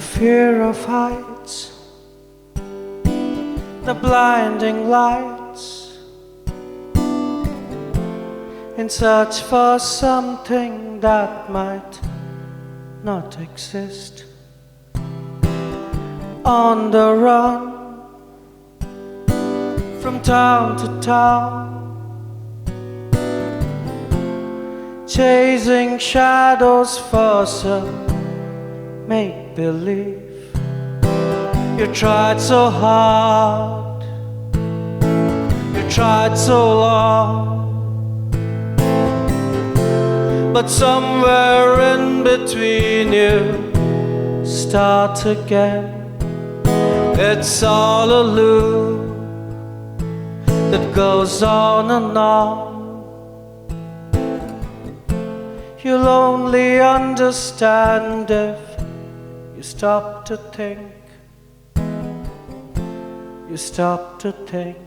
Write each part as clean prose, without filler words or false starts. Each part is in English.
fear of heights, the blinding lights, in search for something that might not exist. On the run, from town to town, chasing shadows for some make-believe. You tried so hard, you tried so long, but somewhere in between you start again. It's all a loop that goes on and on. You'll only understand if you stop to think. You stop to think.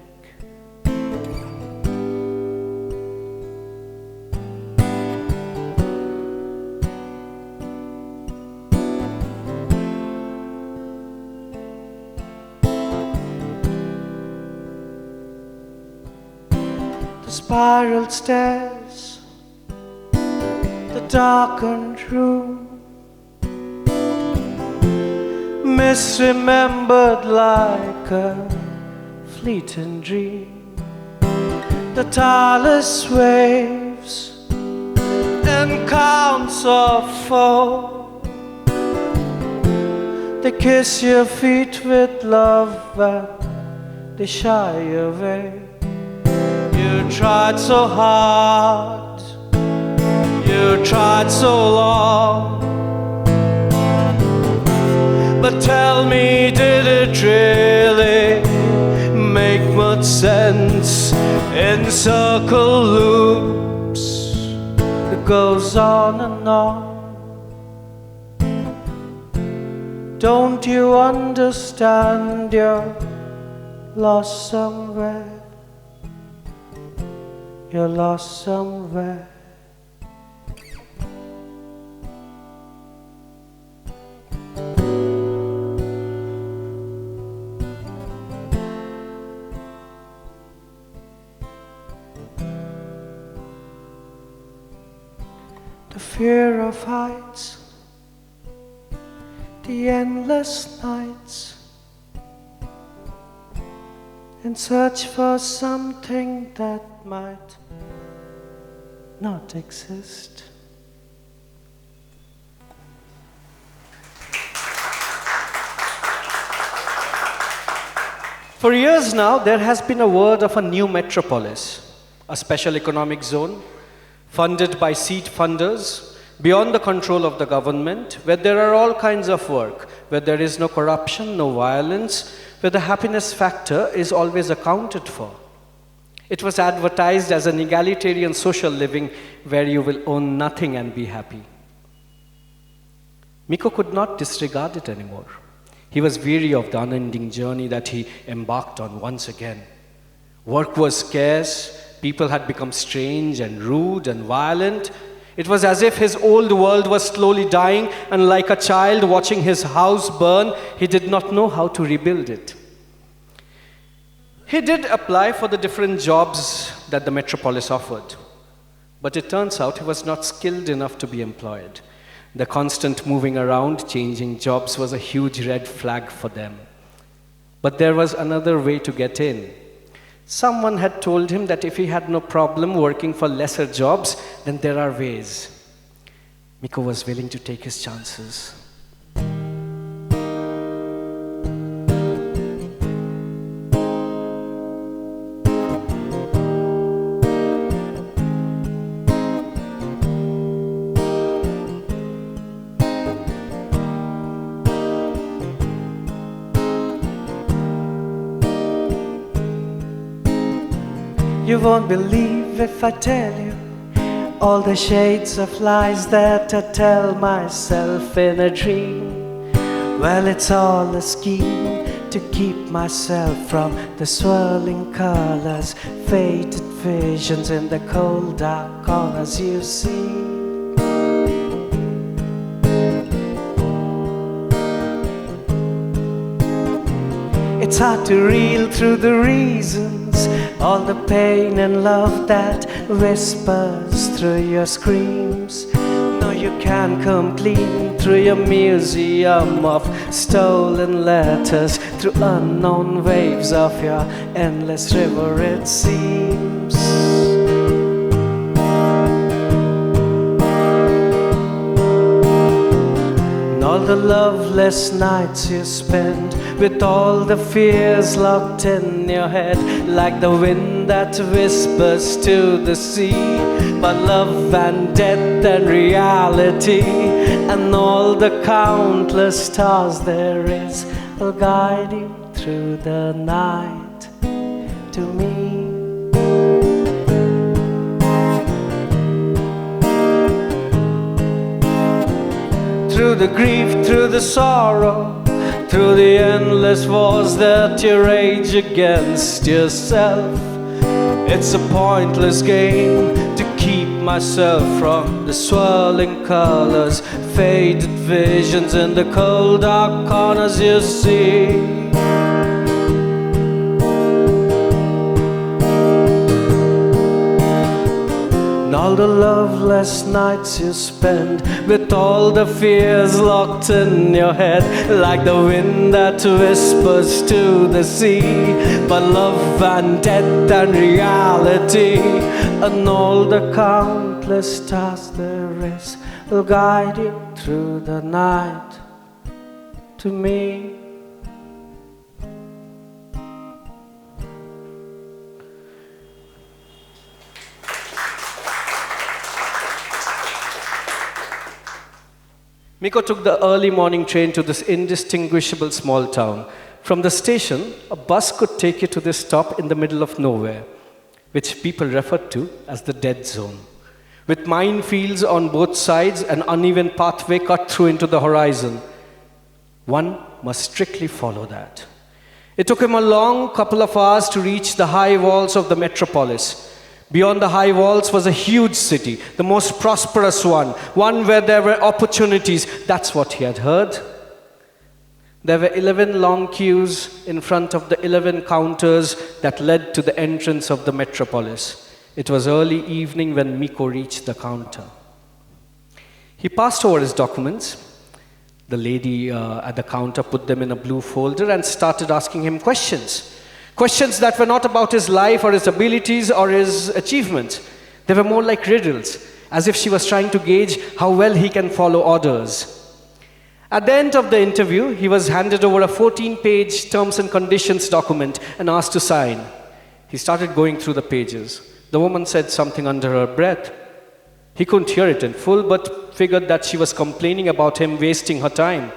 The spiral stairs, the darkened room, misremembered like a fleeting dream. The tireless waves and counts of foam, they kiss your feet with love and they shy away. You tried so hard, you tried so long, but tell me, did it really make much sense in circle loops that goes on and on? Don't you understand you're lost somewhere? You're lost somewhere. The fear of heights, the endless nights, in search for something that might not exist. For years now, there has been a word of a new metropolis, a special economic zone, funded by seed funders, beyond the control of the government, where there are all kinds of work, where there is no corruption, no violence, where the happiness factor is always accounted for. It was advertised as an egalitarian social living where you will own nothing and be happy. Miko could not disregard it anymore. He was weary of the unending journey that he embarked on once again. Work was scarce, people had become strange and rude and violent. It was as if his old world was slowly dying, and like a child watching his house burn, he did not know how to rebuild it. He did apply for the different jobs that the Metropolis offered, but it turns out he was not skilled enough to be employed. The constant moving around, changing jobs was a huge red flag for them. But there was another way to get in. Someone had told him that if he had no problem working for lesser jobs, then there are ways. Miko was willing to take his chances. You won't believe if I tell you all the shades of lies that I tell myself in a dream. Well, it's all a scheme to keep myself from the swirling colors, faded visions in the cold dark corners you see. It's hard to reel through the reasons, all the pain and love that whispers through your screams. No, you can't come clean through your museum of stolen letters, through unknown waves of your endless river, it seems. All the loveless nights you spend with all the fears locked in your head, like the wind that whispers to the sea. But love and death and reality and all the countless stars there is will guide you through the night to me. Through the grief, through the sorrow, through the endless wars that you rage against yourself. It's a pointless game to keep myself from the swirling colors, faded visions in the cold dark corners you see. All the loveless nights you spend with all the fears locked in your head, like the wind that whispers to the sea. But love and death and reality and all the countless stars there is will guide you through the night to me. Miko took the early morning train to this indistinguishable small town. From the station, a bus could take you to this stop in the middle of nowhere, which people referred to as the dead zone. With minefields on both sides, an uneven pathway cut through into the horizon. One must strictly follow that. It took him a long couple of hours to reach the high walls of the Metropolis. Beyond the high walls was a huge city, the most prosperous one where there were opportunities. That's what he had heard. There were 11 long queues in front of the 11 counters that led to the entrance of the Metropolis. It was early evening when Miko reached the counter. He passed over his documents. The lady at the counter put them in a blue folder and started asking him questions. Questions that were not about his life or his abilities or his achievements. They were more like riddles, as if she was trying to gauge how well he can follow orders. At the end of the interview, he was handed over a 14-page terms and conditions document and asked to sign. He started going through the pages. The woman said something under her breath. He couldn't hear it in full, but figured that she was complaining about him wasting her time.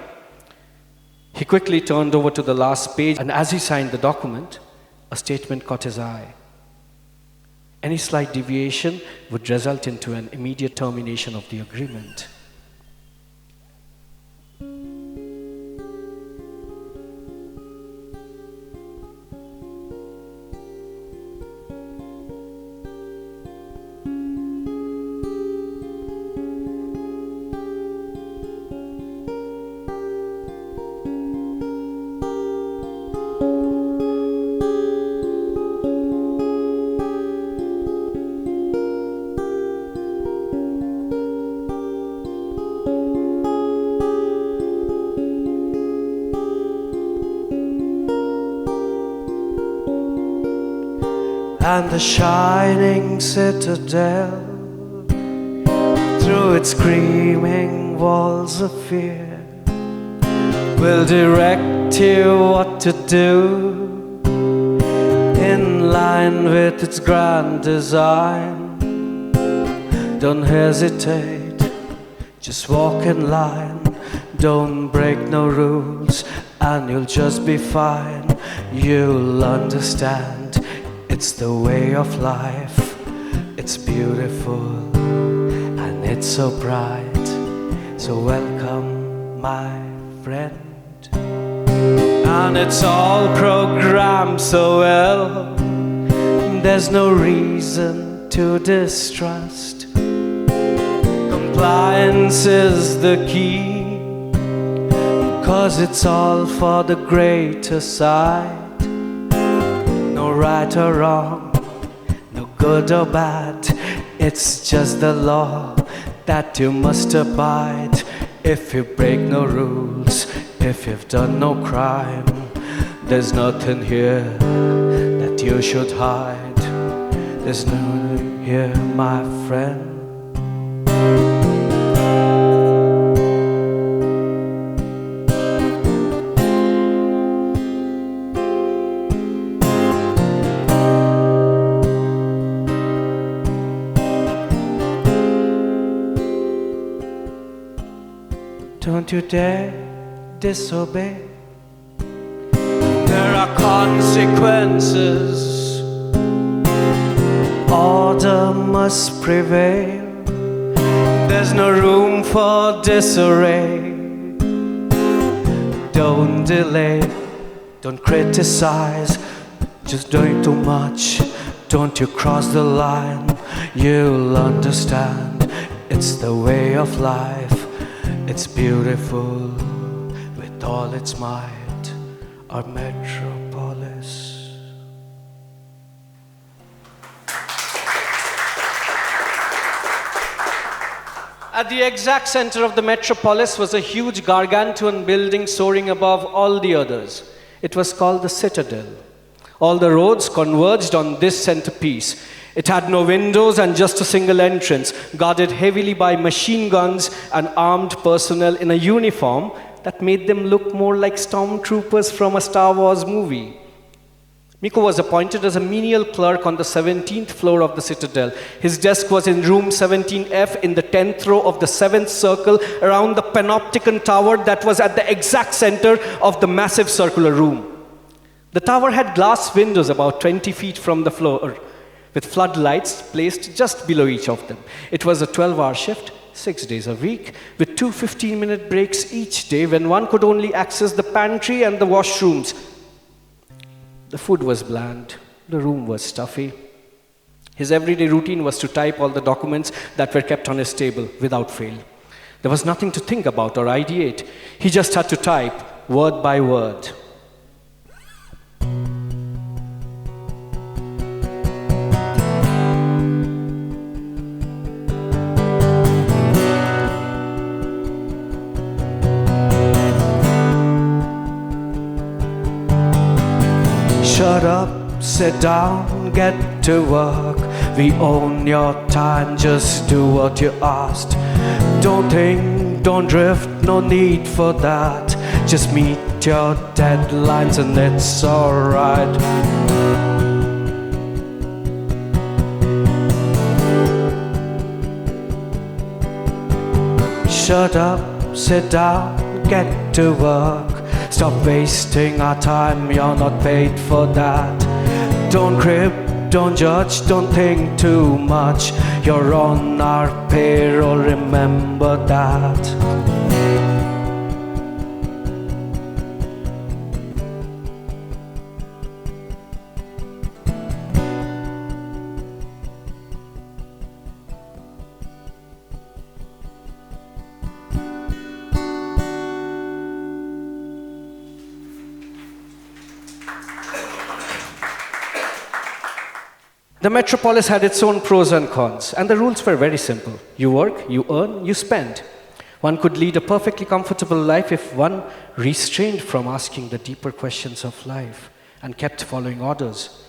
He quickly turned over to the last page, and as he signed the document, a statement caught his eye. Any slight deviation would result into an immediate termination of the agreement. And the shining citadel, through its screaming walls of fear, will direct you what to do, in line with its grand design. Don't hesitate, just walk in line. Don't break no rules, and you'll just be fine. You'll understand. It's the way of life, it's beautiful and it's so bright. So welcome, my friend. And it's all programmed so well, there's no reason to distrust. Compliance is the key, 'cause it's all for the greater side. right or wrong, no good or bad, it's just the law that you must abide. If you break no rules, if you've done no crime, there's nothing here that you should hide. There's nothing here, my friend. Don't you dare disobey. There are consequences. Order must prevail. There's no room for disarray. Don't delay, don't criticize. Just doing too much, don't you cross the line. You'll understand, it's the way of life. It's beautiful with all its might, our metropolis. At the exact center of the metropolis was a huge gargantuan building soaring above all the others. It was called the Citadel. All the roads converged on this centerpiece. It had no windows and just a single entrance, guarded heavily by machine guns and armed personnel in a uniform that made them look more like stormtroopers from a Star Wars movie. Miko was appointed as a menial clerk on the 17th floor of the Citadel. His desk was in room 17F in the 10th row of the 7th circle around the panopticon tower that was at the exact center of the massive circular room. The tower had glass windows about 20 feet from the floor, with floodlights placed just below each of them. It was a 12-hour shift, 6 days a week, with 2 15-minute breaks each day when one could only access the pantry and the washrooms. The food was bland, the room was stuffy. His everyday routine was to type all the documents that were kept on his table without fail. There was nothing to think about or ideate. He just had to type, word by word. Shut up, sit down, get to work. We own your time, just do what you asked. Don't think, don't drift, no need for that. Just meet your deadlines and it's alright. Shut up, sit down, get to work. Stop wasting our time, you're not paid for that. Don't crib, don't judge, don't think too much. You're on our payroll, remember that. The metropolis had its own pros and cons, and the rules were very simple. You work, you earn, you spend. One could lead a perfectly comfortable life if one restrained from asking the deeper questions of life and kept following orders.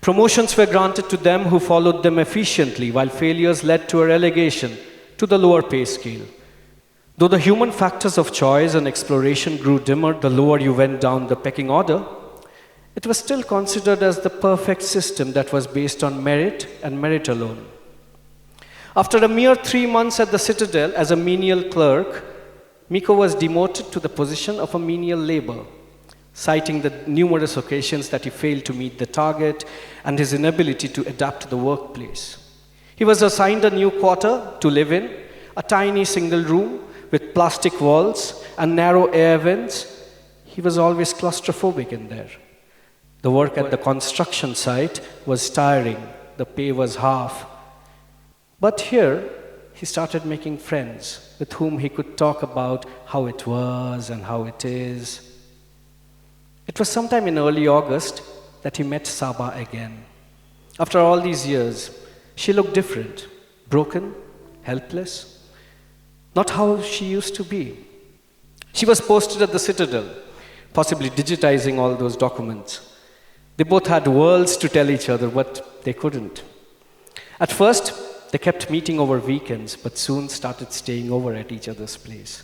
Promotions were granted to them who followed them efficiently, while failures led to a relegation to the lower pay scale. Though the human factors of choice and exploration grew dimmer the lower you went down the pecking order, it was still considered as the perfect system that was based on merit and merit alone. After a mere 3 months at the Citadel as a menial clerk, Miko was demoted to the position of a menial laborer, citing the numerous occasions that he failed to meet the target and his inability to adapt to the workplace. He was assigned a new quarter to live in, a tiny single room with plastic walls and narrow air vents. He was always claustrophobic in there. The work at the construction site was tiring, the pay was half. But here, he started making friends with whom he could talk about how it was and how it is. It was sometime in early August that he met Saba again. After all these years, she looked different, broken, helpless, not how she used to be. She was posted at the Citadel, possibly digitizing all those documents. They both had worlds to tell each other, but they couldn't. At first, they kept meeting over weekends, but soon started staying over at each other's place.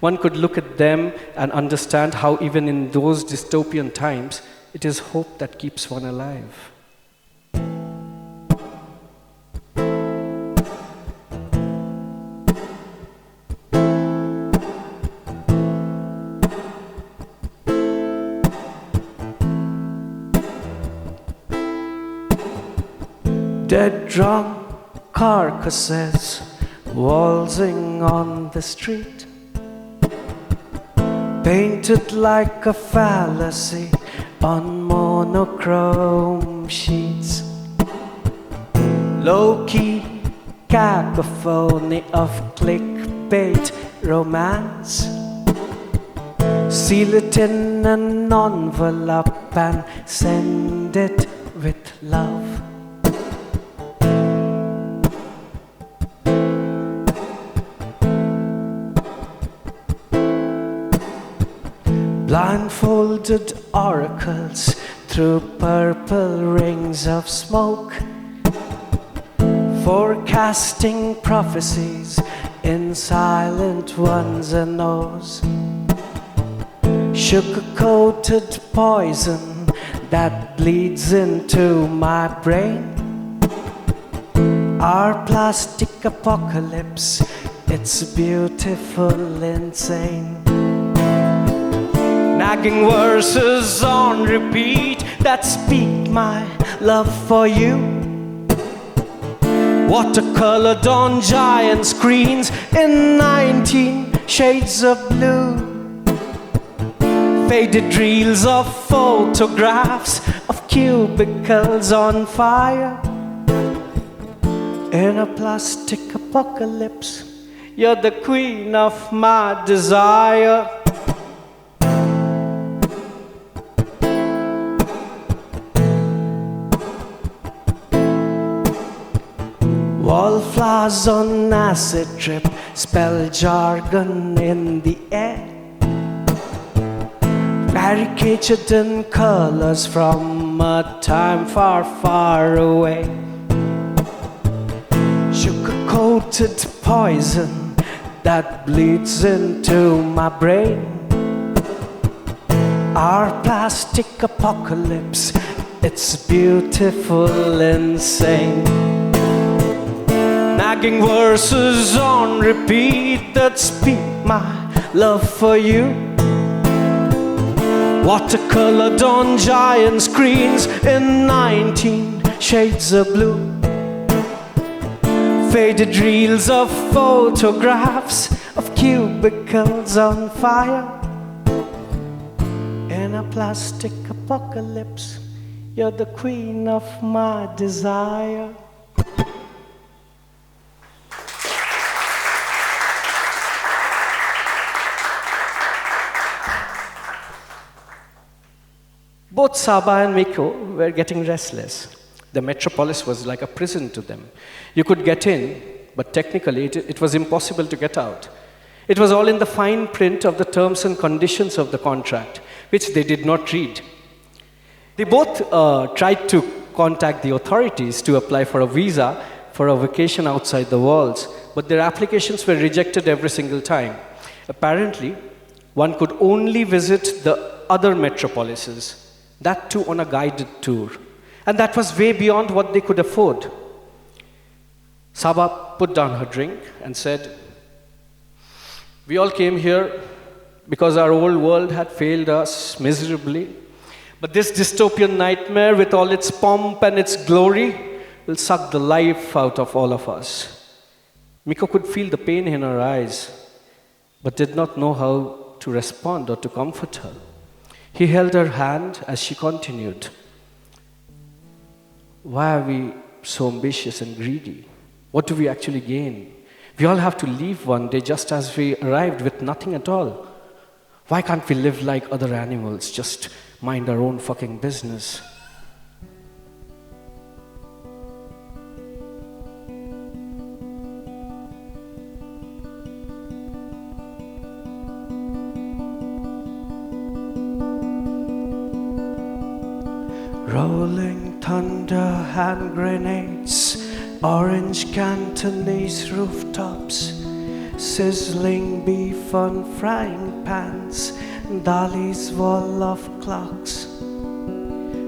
One could look at them and understand how even in those dystopian times, it is hope that keeps one alive. Dead drunk carcasses waltzing on the street, painted like a fallacy on monochrome sheets. Low-key cacophony of clickbait romance. Seal it in an envelope and send it with love. Blindfolded oracles through purple rings of smoke, forecasting prophecies in silent ones and ohs. Sugar-coated poison that bleeds into my brain. Our plastic apocalypse, it's beautiful, insane. Nagging verses on repeat that speak my love for you. Watercolored on giant screens in 19 shades of blue. Faded reels of photographs of cubicles on fire. In a plastic apocalypse, you're the queen of my desire. Wallflowers on acid trip spell jargon in the air. Caricatured in colors from a time far, far away. Sugar-coated poison that bleeds into my brain. Our plastic apocalypse, it's beautiful, insane. Nagging verses on repeat that speak my love for you. Watercolored on giant screens in 19 shades of blue. Faded reels of photographs of cubicles on fire. In a plastic apocalypse, you're the queen of my desire. Both Saba and Miko were getting restless. The Metropolis was like a prison to them. You could get in, but technically it was impossible to get out. It was all in the fine print of the terms and conditions of the contract, which they did not read. They both tried to contact the authorities to apply for a visa for a vacation outside the walls, but their applications were rejected every single time. Apparently, one could only visit the other metropolises, that too on a guided tour. And that was way beyond what they could afford. Saba put down her drink and said, "We all came here because our old world had failed us miserably. But this dystopian nightmare with all its pomp and its glory will suck the life out of all of us." Miko could feel the pain in her eyes, but did not know how to respond or to comfort her. He held her hand as she continued. "Why are we so ambitious and greedy? What do we actually gain? We all have to leave one day just as we arrived with nothing at all. Why can't we live like other animals, just mind our own fucking business?" Rolling thunder, hand grenades, orange Cantonese rooftops, sizzling beef on frying pans, Dali's wall of clocks.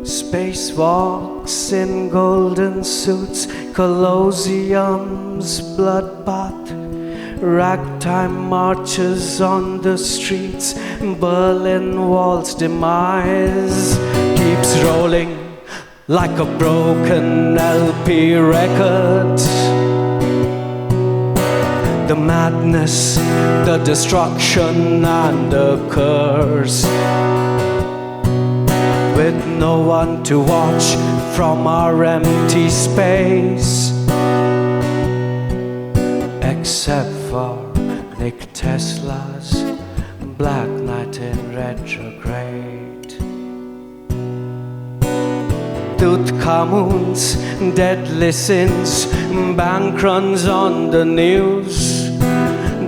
Spacewalks in golden suits, Colosseum's bloodbath, ragtime marches on the streets, Berlin Wall's demise keeps rolling like a broken LP record. The madness, the destruction and the curse, with no one to watch from our empty space, except for Nick Tesla's Black Knight in retrograde. Tutankhamun's deadly sins, bank runs on the news,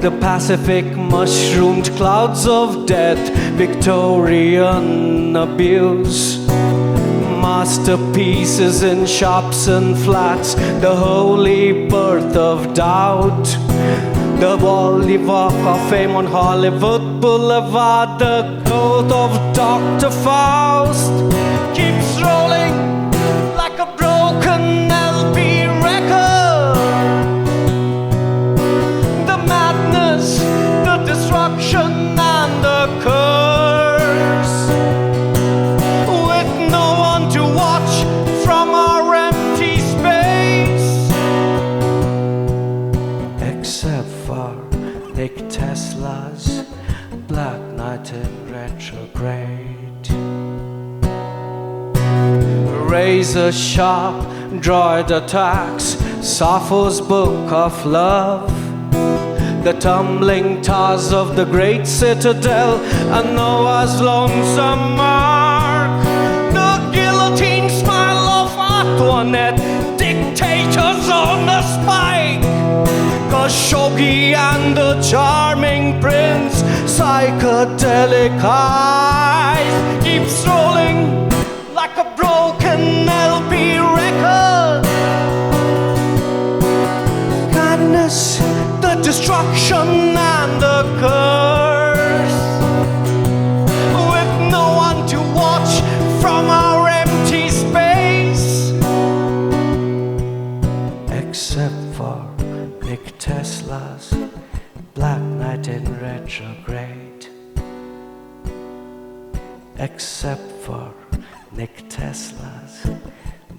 the Pacific mushroomed clouds of death, Victorian abuse, masterpieces in shops and flats, the holy birth of doubt, the Wally Walk of Fame on Hollywood Boulevard, the growth of Dr. Faust keeps rolling like a broken LP record. The madness, the destruction and the curse, with no one to watch from our empty space, except for Nick Tesla's Black Knight in retrograde. Razor sharp droid attacks, Sappho's book of love, the tumbling towers of the great citadel, and Noah's lonesome ark, the guillotine smile of Antoinette, dictators on a spike, Khashoggi and the charming prince, psychedelic eyes keeps rolling like a broken LP record. Madness, the destruction and the curse, with no one to watch from our empty space, except for Nick Tesla's Black Knight in retrograde, except for Nick Tesla's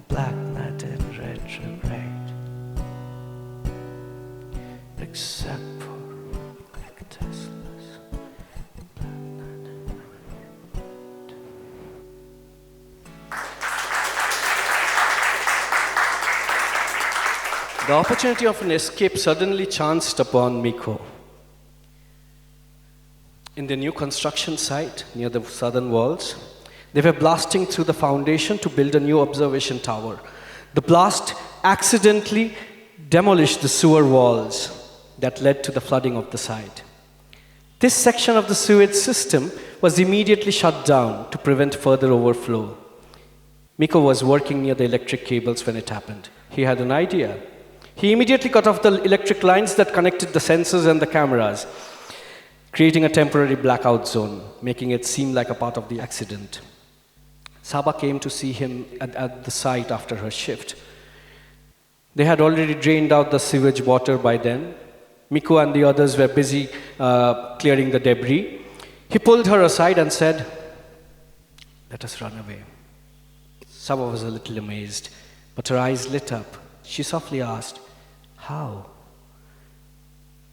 Black Knight in retrograde, except for Nick Tesla's Black Knight in retrograde. The opportunity of an escape suddenly chanced upon Miko. In the new construction site near the southern walls, they were blasting through the foundation to build a new observation tower. The blast accidentally demolished the sewer walls that led to the flooding of the site. This section of the sewage system was immediately shut down to prevent further overflow. Miko was working near the electric cables when it happened. He had an idea. He immediately cut off the electric lines that connected the sensors and the cameras, creating a temporary blackout zone, making it seem like a part of the accident. Saba came to see him at the site after her shift. They had already drained out the sewage water by then. Miko and the others were busy clearing the debris. He pulled her aside and said, "Let us run away." Saba was a little amazed, but her eyes lit up. She softly asked, "How?"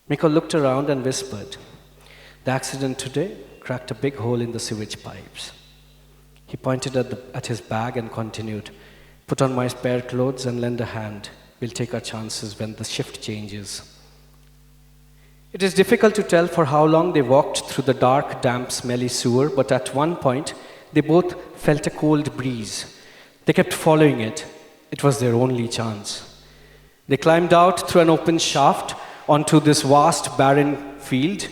Miko looked around and whispered, "The accident today cracked a big hole in the sewage pipes." He pointed at his bag and continued, "Put on my spare clothes and lend a hand. We'll take our chances when the shift changes." It is difficult to tell for how long they walked through the dark, damp, smelly sewer, but at one point, they both felt a cold breeze. They kept following it. It was their only chance. They climbed out through an open shaft onto this vast, barren field,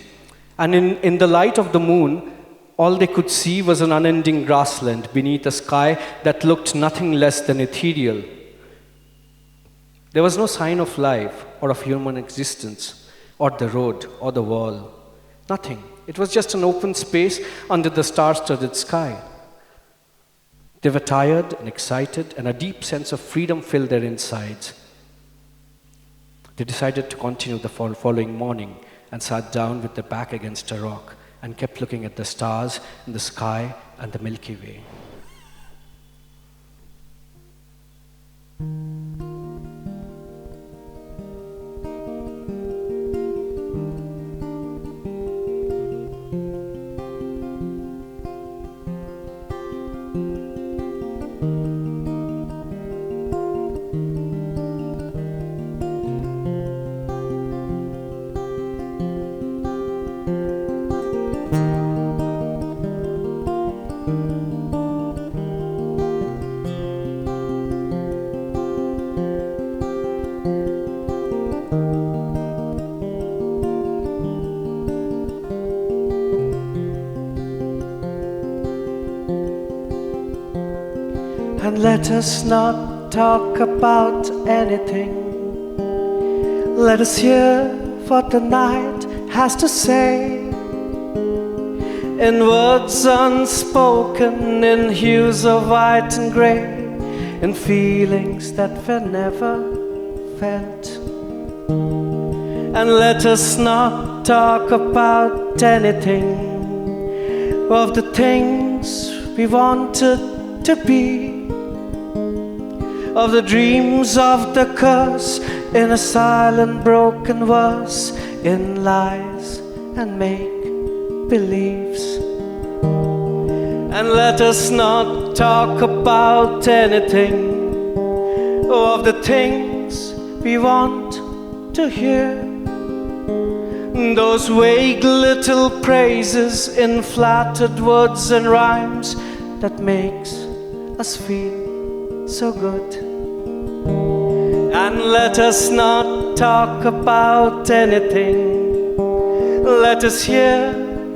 and in the light of the moon, All they could see was an unending grassland beneath a sky that looked nothing less than ethereal. There was no sign of life or of human existence, or the road, or the wall. Nothing. It was just an open space under the star-studded sky. They were tired and excited, and a deep sense of freedom filled their insides. They decided to continue the following morning and sat down with their back against a rock and kept looking at the stars in the sky and the Milky Way. And let us not talk about anything. Let us hear what the night has to say, in words unspoken, in hues of white and grey, in feelings that were never felt. And let us not talk about anything of the things we wanted to be, of the dreams of the curse, in a silent broken verse, in lies and make-believes. And let us not talk about anything of the things we want to hear, those vague little praises in flattered words and rhymes that makes us feel so good. And let us not talk about anything. Let us hear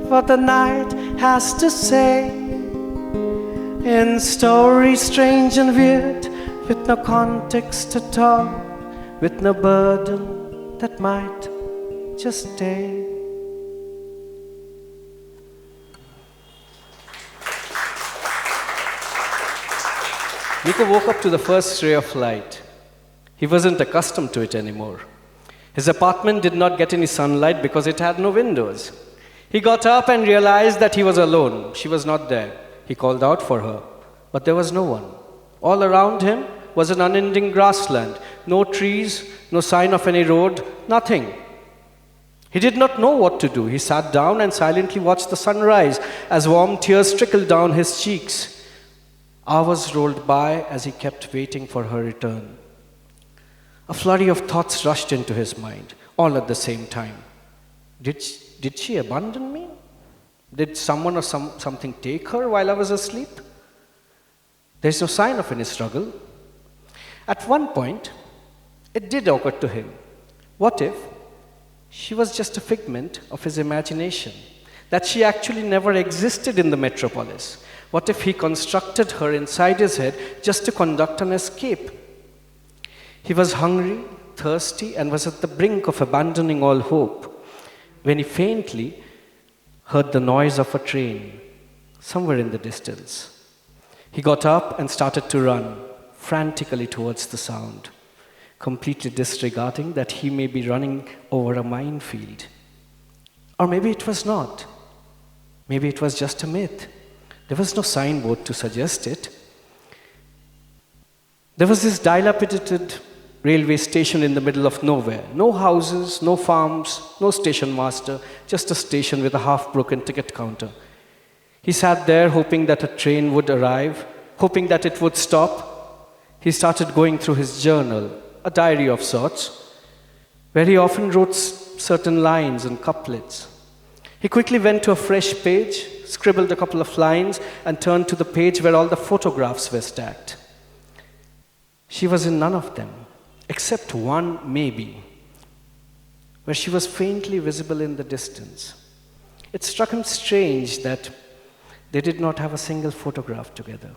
what the night has to say, in stories strange and weird, with no context at all, with no burden that might just stay. Nico woke up to the first ray of light. He wasn't accustomed to it anymore. His apartment did not get any sunlight because it had no windows. He got up and realized that he was alone. She was not there. He called out for her, but there was no one. All around him was an unending grassland, no trees, no sign of any road, nothing. He did not know what to do. He sat down and silently watched the sunrise as warm tears trickled down his cheeks. Hours rolled by as he kept waiting for her return. A flurry of thoughts rushed into his mind, all at the same time. Did she abandon me? Did someone or something take her while I was asleep? There's no sign of any struggle. At one point, it did occur to him. What if she was just a figment of his imagination? That she actually never existed in the Metropolis? What if he constructed her inside his head just to conduct an escape? He was hungry, thirsty, and was at the brink of abandoning all hope when he faintly heard the noise of a train somewhere in the distance. He got up and started to run frantically towards the sound, completely disregarding that he may be running over a minefield. Or maybe it was not. Maybe it was just a myth. There was no signboard to suggest it. There was this dilapidated railway station in the middle of nowhere. No houses, no farms, no station master, just a station with a half-broken ticket counter. He sat there hoping that a train would arrive, hoping that it would stop. He started going through his journal, a diary of sorts, where he often wrote certain lines and couplets. He quickly went to a fresh page, scribbled a couple of lines, and turned to the page where all the photographs were stacked. She was in none of them, except one maybe, where she was faintly visible in the distance. It struck him strange that They did not have a single photograph together.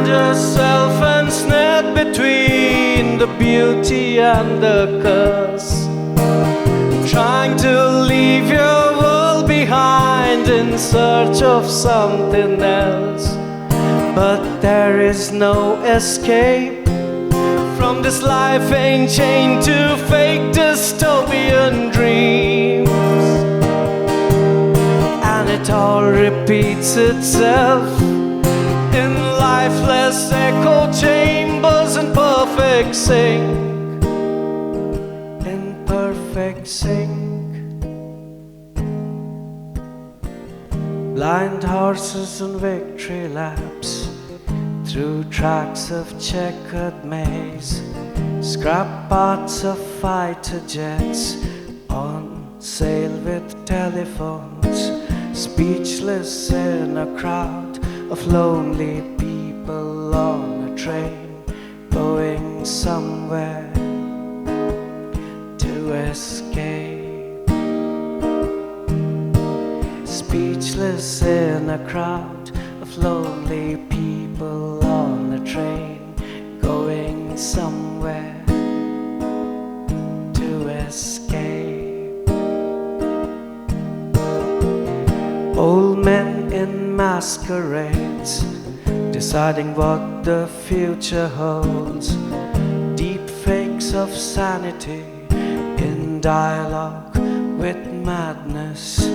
Yourself ensnared between the beauty and the curse, trying to leave your world behind in search of something else. But there is no escape from this life, ain't chained to fake dystopian dreams, and it all repeats itself in lifeless echo chambers in perfect sync, in perfect sync. Blind horses and victory laps through tracks of checkered maze, scrap parts of fighter jets on sale with telephones, speechless in a crowd of lonely people on a train going somewhere to escape. Speechless in a crowd of lonely people on a train going somewhere to escape. Old men in masquerades, deciding what the future holds. Deep fakes of sanity in dialogue with madness.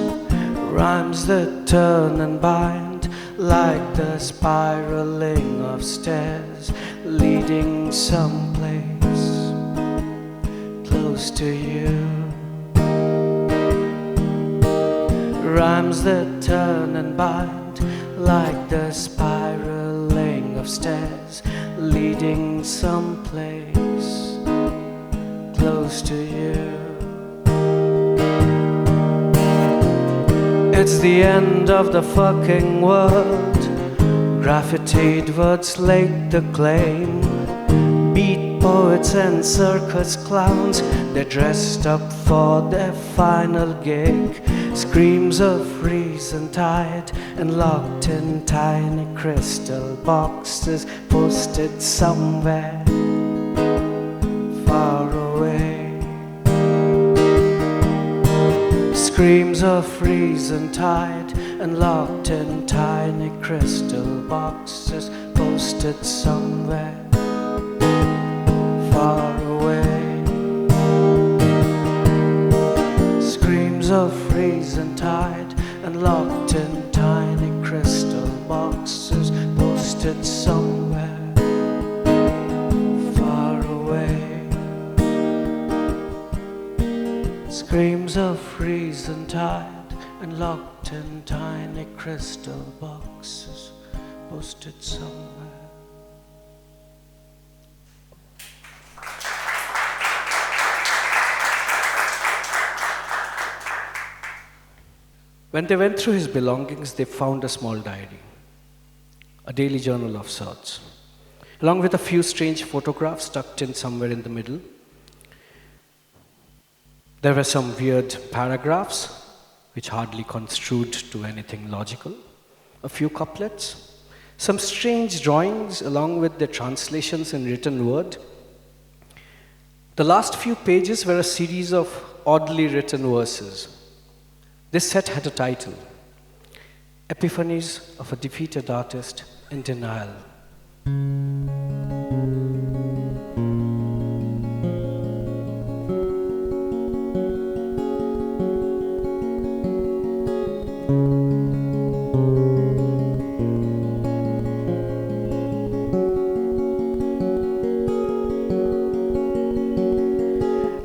Rhymes that turn and bind like the spiraling of stairs leading someplace close to you. Rhymes that turn and bind like the spiraling of stairs leading someplace close to you. It's the end of the fucking world, graffitied words laid the claim. Beat poets and circus clowns, they're dressed up for their final gig. Screams of reason tied and locked in tiny crystal boxes, posted somewhere far away. Screams of reason tied and locked in tiny crystal boxes, posted somewhere far away. Screams of reason tied and locked in tiny crystal boxes, posted somewhere far away. Screams of reason tied and locked in tiny crystal boxes, posted somewhere. When they went through his belongings, they found a small diary, a daily journal of sorts, along with a few strange photographs tucked in somewhere in the middle. There were some weird paragraphs, which hardly construed to anything logical, a few couplets, some strange drawings along with their translations in written word. The last few pages were a series of oddly written verses. This set had a title, Epiphanies of a Defeated Artist in Denial.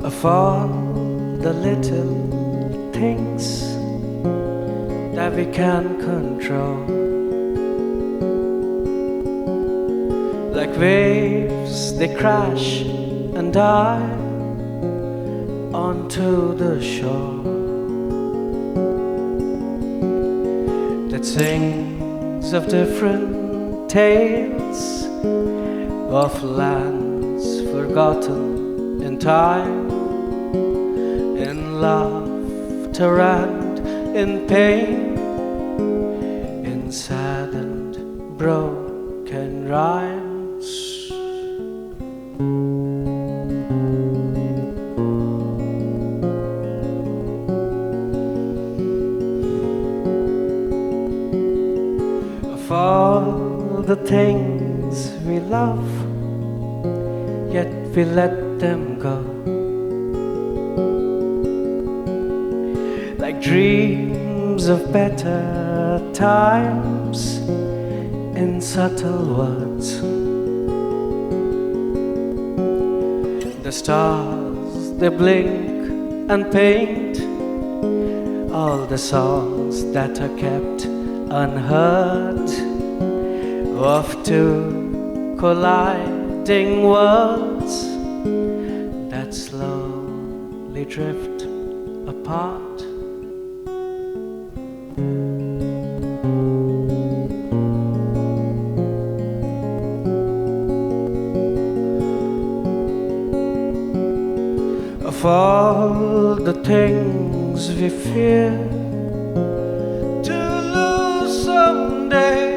Of all the little things that we can control, Like waves, they crash and die onto the shore that sings of different tales of lands forgotten in time, in laughter and in pain, in sad and broken rhymes. Of all the things we love, yet we let them go, like dreams of better times in subtle words. The stars, they blink and paint all the songs that are kept unheard of two colliding worlds that slowly drift apart. Of all the things we fear to lose someday,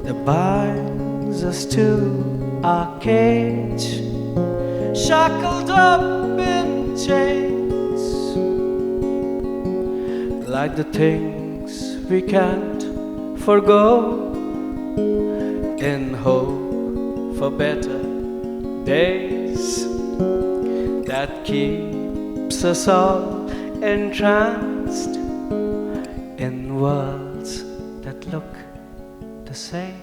that binds us to our cage, shackled up in chains, like the things we can't forgo in hope for better days, that keeps us all entranced in worlds that look the same.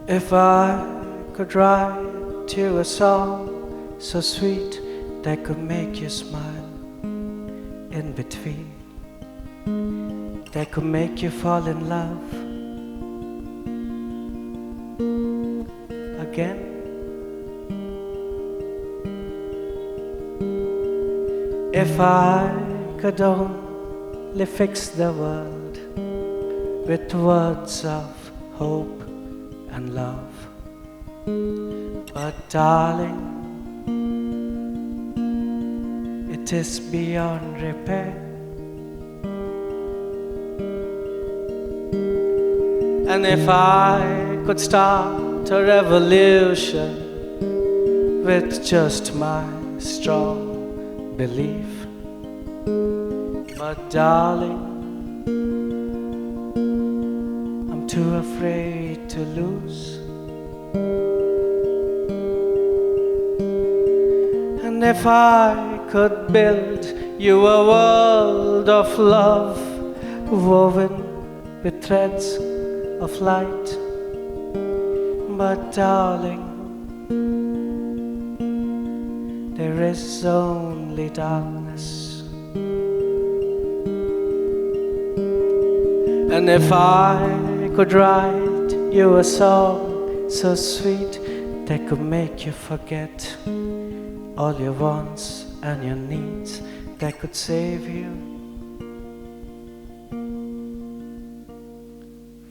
If I could write you a song so sweet that could make you smile in between, that could make you fall in love again, if I could only fix the world with words of hope and love. But darling, it is beyond repair. And if I could start a revolution with just my strong belief, but darling, I'm too afraid to lose. And if I could build you a world of love woven with threads of light, but darling, there is only darkness. And if I could write you a song so sweet that could make you forget all your wants and your needs, that could save you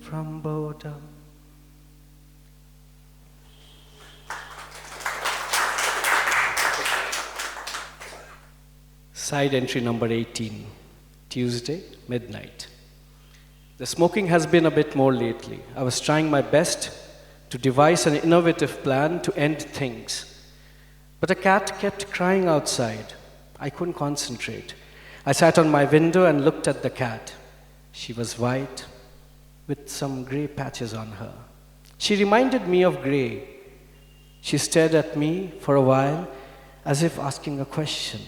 from from boredom. Side entry number 18, Tuesday, midnight. The smoking has been a bit more lately. I was trying my best to devise an innovative plan to end things. But a cat kept crying outside. I couldn't concentrate. I sat on my window and looked at the cat. She was white, with some gray patches on her. She reminded me of Gray. She stared at me for a while, as if asking a question.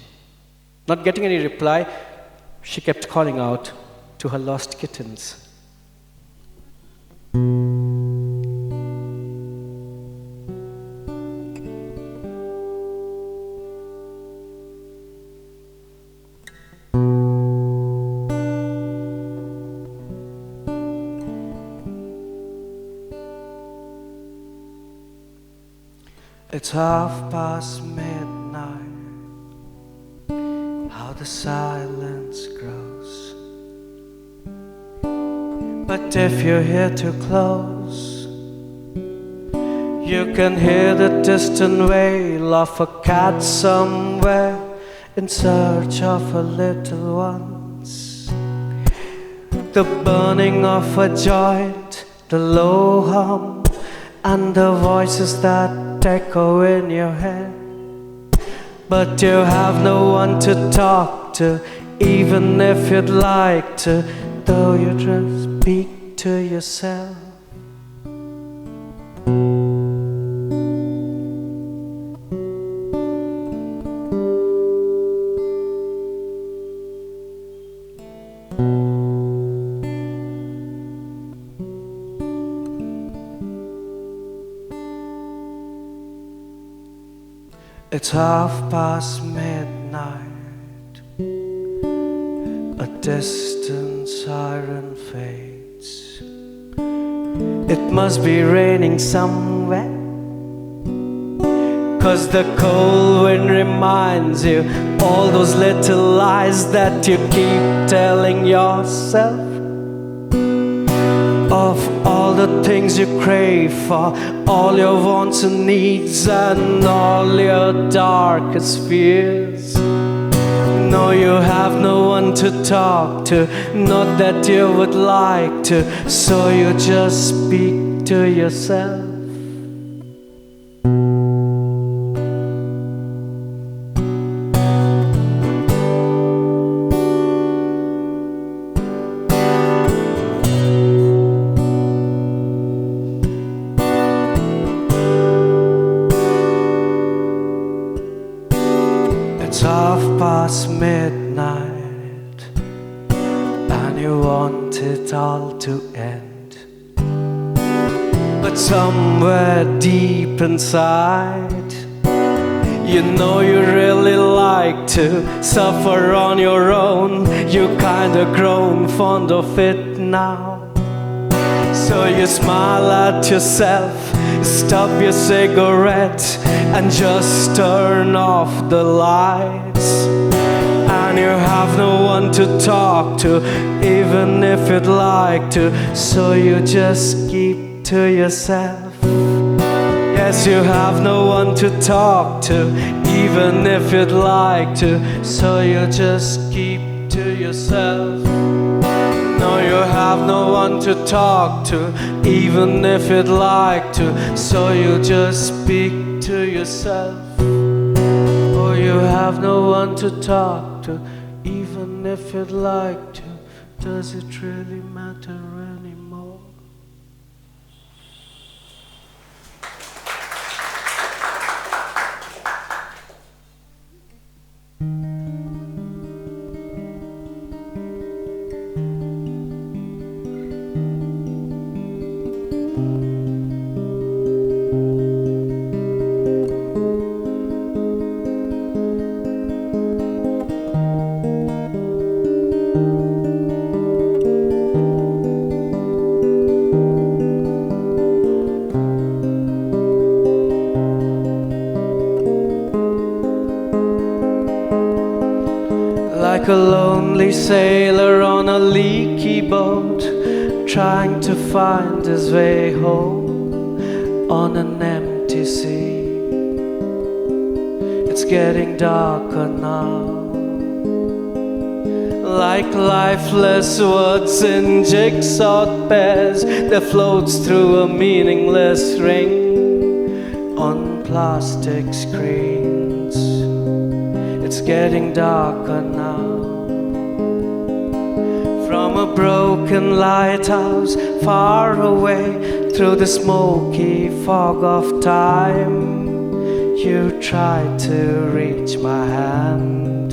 Not getting any reply, she kept calling out to her lost kittens. It's midnight. How the silence grows. But if you're here too close, you can hear the distant wail of a cat somewhere in search of her little ones. The burning of a joint, the low hum, and the voices that echo in your head. But you have no one to talk to, even if you'd like to, though you just speak to yourself. It's midnight. A distant siren fades. It must be raining somewhere, 'cause the cold wind reminds you all those little lies that you keep telling yourself, of all the things you crave for, all your wants and needs, and all your darkest fears. No, you have no one to talk to, not that you would like to, so you just speak to yourself. Midnight, and you want it all to end, but somewhere deep inside, you know you really like to suffer on your own. You kinda grown fond of it now, so you smile at yourself, stop your cigarette, and just turn off the lights. And you have no one to talk to, even if you'd like to, so you just keep to yourself. Yes, you have no one to talk to, even if you'd like to, so you just keep to yourself. No, you have no one to talk to, even if you'd like to, so you just speak to yourself. Oh, you have no one to talk to, even if you'd like to. Does it really matter anymore? Like a lonely sailor on a leaky boat, trying to find his way home on an empty sea. It's getting darker now, like lifeless words in jigsaw pairs that floats through a meaningless ring on plastic screens. It's getting darker now. From a broken lighthouse far away through the smoky fog of time, you tried to reach my hand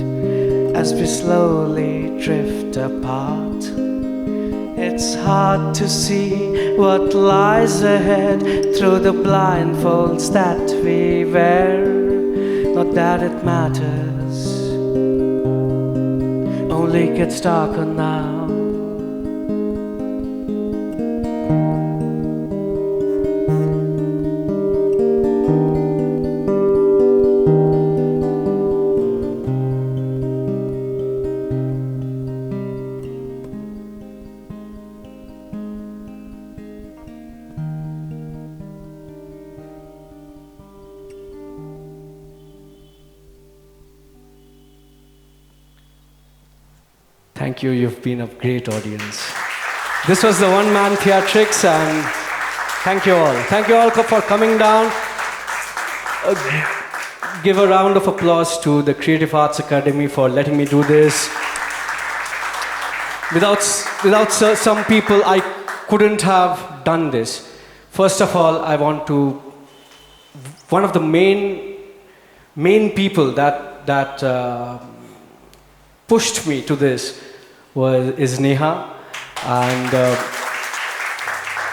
as we slowly drift apart. It's hard to see what lies ahead through the blindfolds that we wear. Not that it matters, only gets darker now. Thank you, you've been a great audience. This was the one-man Theatrics, and thank you all. Thank you all for coming down. Give a round of applause to the Creative Arts Academy for letting me do this. Without some people, I couldn't have done this. First of all, I want to, one of the main people that pushed me to this is Neha, and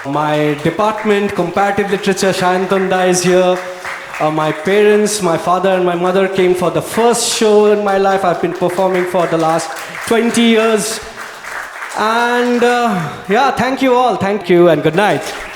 my department, Comparative Literature, Shayantanda is here. My parents, my father and my mother came for the first show in my life. I've been performing for the last 20 years. And yeah, thank you all. Thank you and good night.